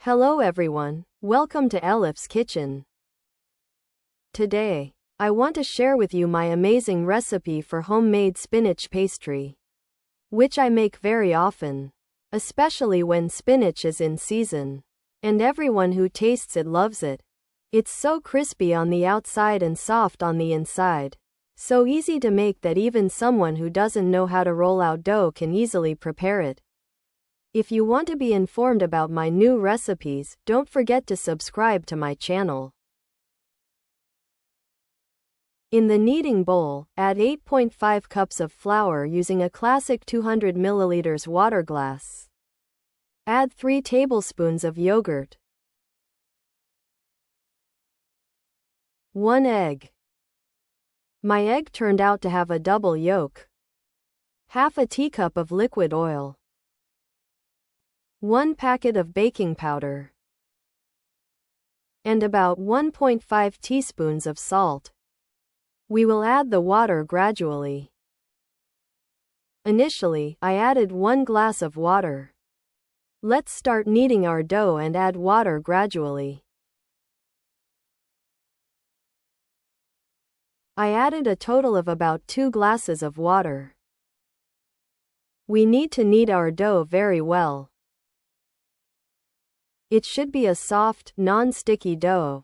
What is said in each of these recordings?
Hello everyone, welcome to Elif's Kitchen. Today, I want to share with you my amazing recipe for homemade spinach pastry, which I make very often, especially when spinach is in season. And everyone who tastes it loves it. It's so crispy on the outside and soft on the inside. So easy to make that even someone who doesn't know how to roll out dough can easily prepare it. If you want to be informed about my new recipes, don't forget to subscribe to my channel. In the kneading bowl, add 8.5 cups of flour using a classic 200 ml water glass. Add 3 tablespoons of yogurt. 1 egg. My egg turned out to have a double yolk. Half a teacup of liquid oil. 1 packet of baking powder. And about 1.5 teaspoons of salt. We will add the water gradually. Initially, I added 1 glass of water. Let's start kneading our dough and add water gradually. I added a total of about 2 glasses of water. We need to knead our dough very well. It should be a soft, non-sticky dough.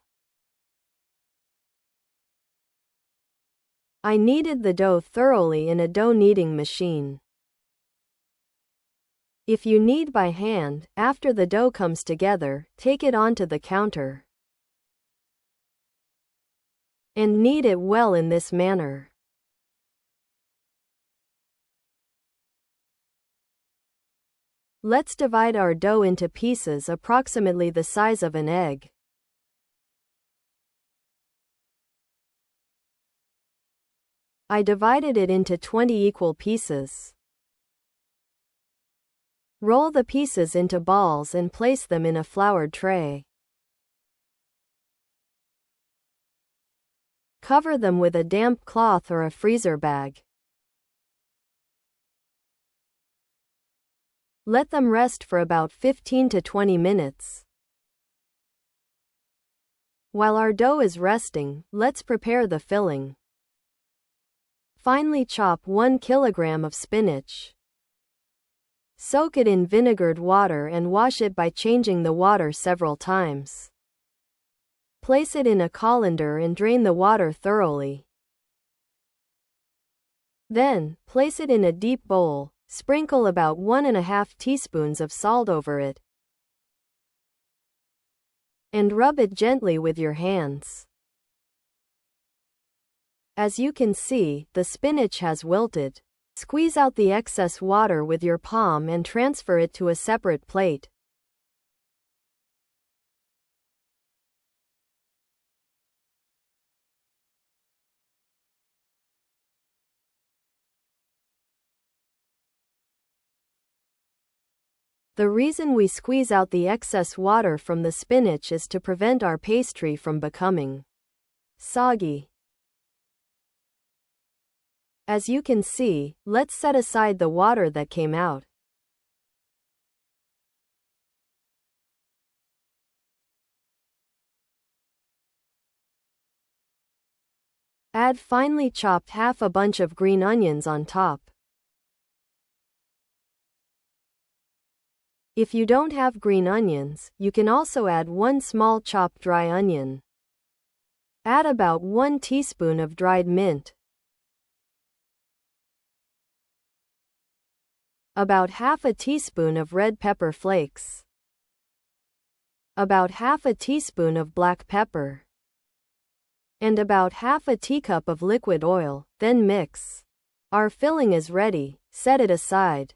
I kneaded the dough thoroughly in a dough kneading machine. If you knead by hand, after the dough comes together, take it onto the counter and knead it well in this manner. Let's divide our dough into pieces approximately the size of an egg. I divided it into 20 equal pieces. Roll the pieces into balls and place them in a floured tray. Cover them with a damp cloth or a freezer bag. Let them rest for about 15 to 20 minutes. While our dough is resting, let's prepare the filling. Finely chop 1 kilogram of spinach. Soak it in vinegared water and wash it by changing the water several times. Place it in a colander and drain the water thoroughly. Then, place it in a deep bowl. Sprinkle about 1.5 teaspoons of salt over it. And rub it gently with your hands. As you can see, the spinach has wilted. Squeeze out the excess water with your palm and transfer it to a separate plate. The reason we squeeze out the excess water from the spinach is to prevent our pastry from becoming soggy. As you can see, let's set aside the water that came out. Add finely chopped half a bunch of green onions on top. If you don't have green onions, you can also add 1 small chopped dry onion. Add about 1 teaspoon of dried mint. About half a teaspoon of red pepper flakes. About half a teaspoon of black pepper. And about half a teacup of liquid oil, then mix. Our filling is ready, set it aside.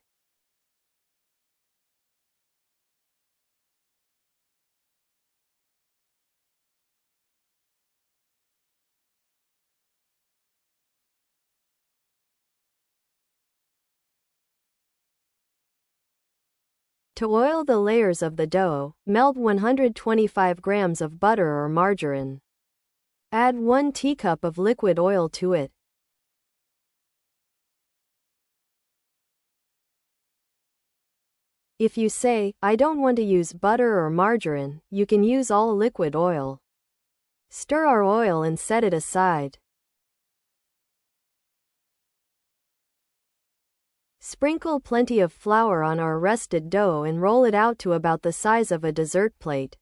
To oil the layers of the dough, melt 125 grams of butter or margarine. Add 1 teacup of liquid oil to it. If you say, I don't want to use butter or margarine, you can use all liquid oil. Stir our oil and set it aside. Sprinkle plenty of flour on our rested dough and roll it out to about the size of a dessert plate.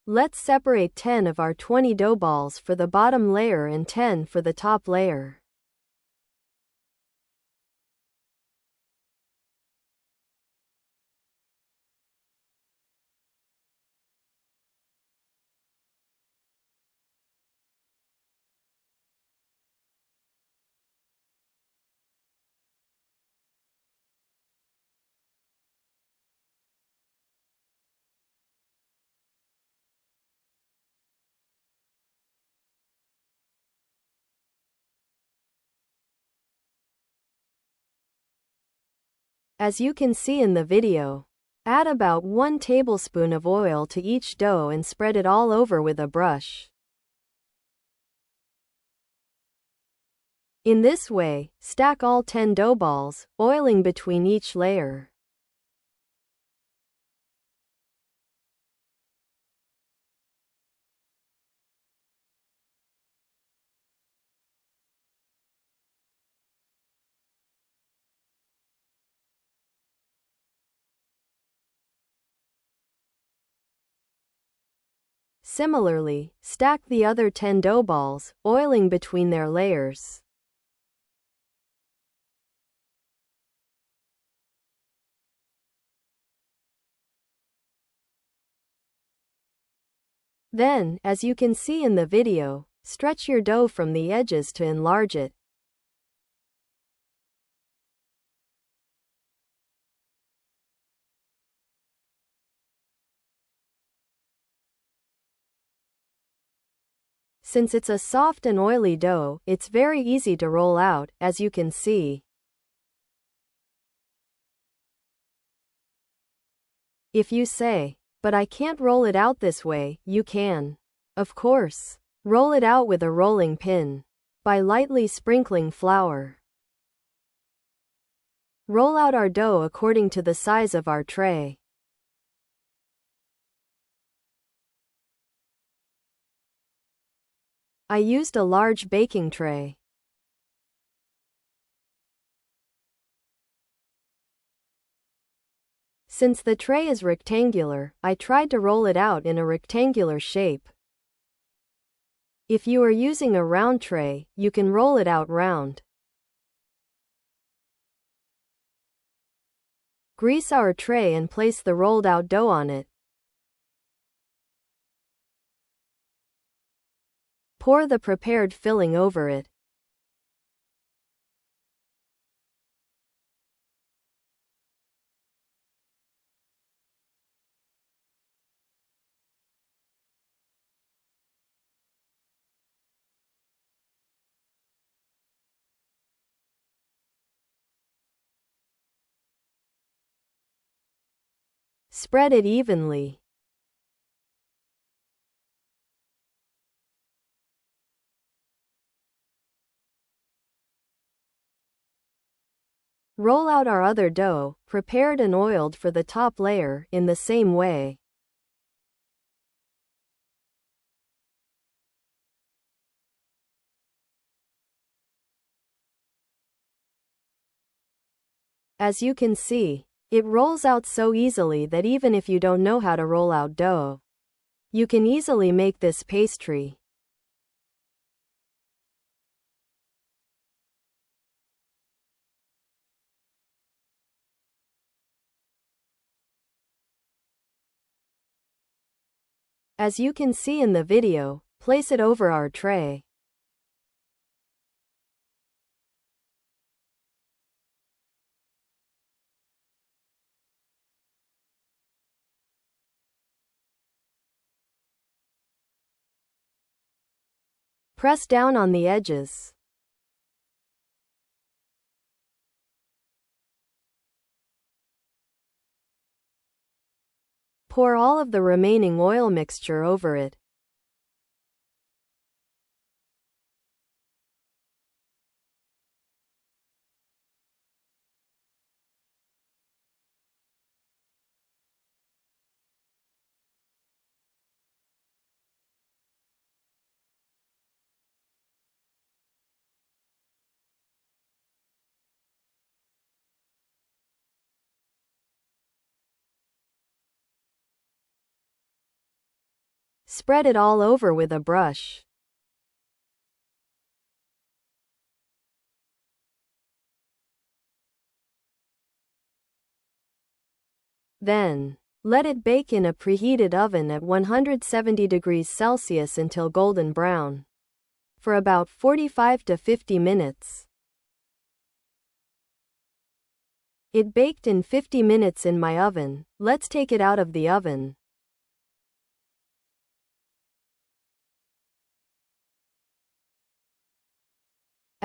Let's separate 10 of our 20 dough balls for the bottom layer and 10 for the top layer. As you can see in the video, add about 1 tablespoon of oil to each dough and spread it all over with a brush. In this way, stack all 10 dough balls, oiling between each layer. Similarly, stack the other 10 dough balls, oiling between their layers. Then, as you can see in the video, stretch your dough from the edges to enlarge it. Since it's a soft and oily dough, it's very easy to roll out, as you can see. If you say, but I can't roll it out this way, you can. Of course. Roll it out with a rolling pin. By lightly sprinkling flour. Roll out our dough according to the size of our tray. I used a large baking tray. Since the tray is rectangular, I tried to roll it out in a rectangular shape. If you are using a round tray, you can roll it out round. Grease our tray and place the rolled out dough on it. Pour the prepared filling over it. Spread it evenly. Roll out our other dough, prepared and oiled for the top layer, in the same way. As you can see, it rolls out so easily that even if you don't know how to roll out dough, you can easily make this pastry. As you can see in the video, place it over our tray. Press down on the edges. Pour all of the remaining oil mixture over it. Spread it all over with a brush. Then, let it bake in a preheated oven at 170 degrees Celsius until golden brown, for about 45 to 50 minutes. It baked in 50 minutes in my oven. Let's take it out of the oven.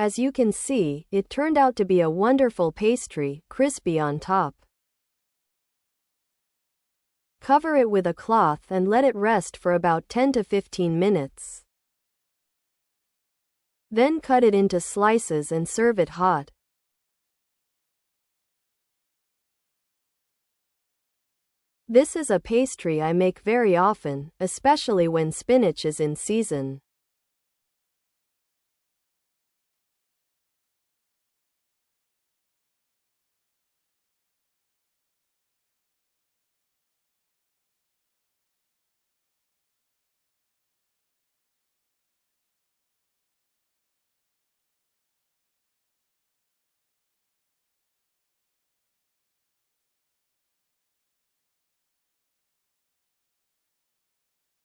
As you can see, it turned out to be a wonderful pastry, crispy on top. Cover it with a cloth and let it rest for about 10 to 15 minutes. Then cut it into slices and serve it hot. This is a pastry I make very often, especially when spinach is in season.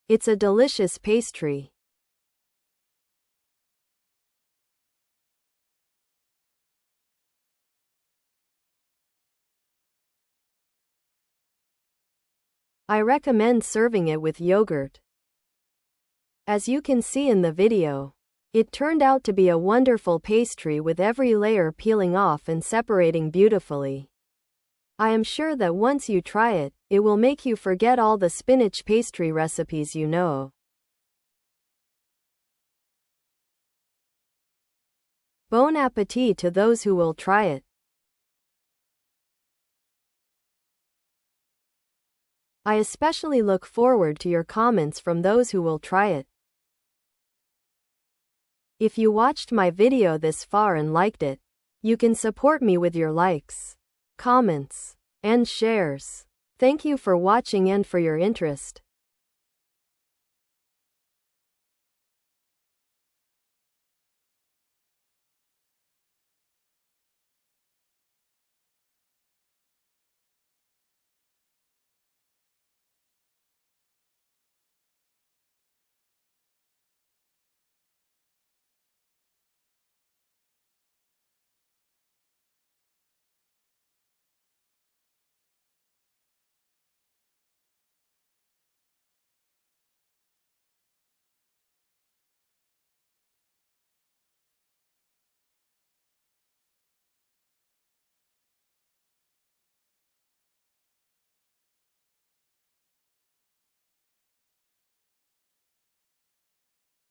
It's a delicious pastry. I recommend serving it with yogurt. As you can see in the video, it turned out to be a wonderful pastry with every layer peeling off and separating beautifully. I am sure that once you try it, it will make you forget all the spinach pastry recipes you know. Bon appetit to those who will try it. I especially look forward to your comments from those who will try it. If you watched my video this far and liked it, you can support me with your likes, comments, and shares. Thank you for watching and for your interest.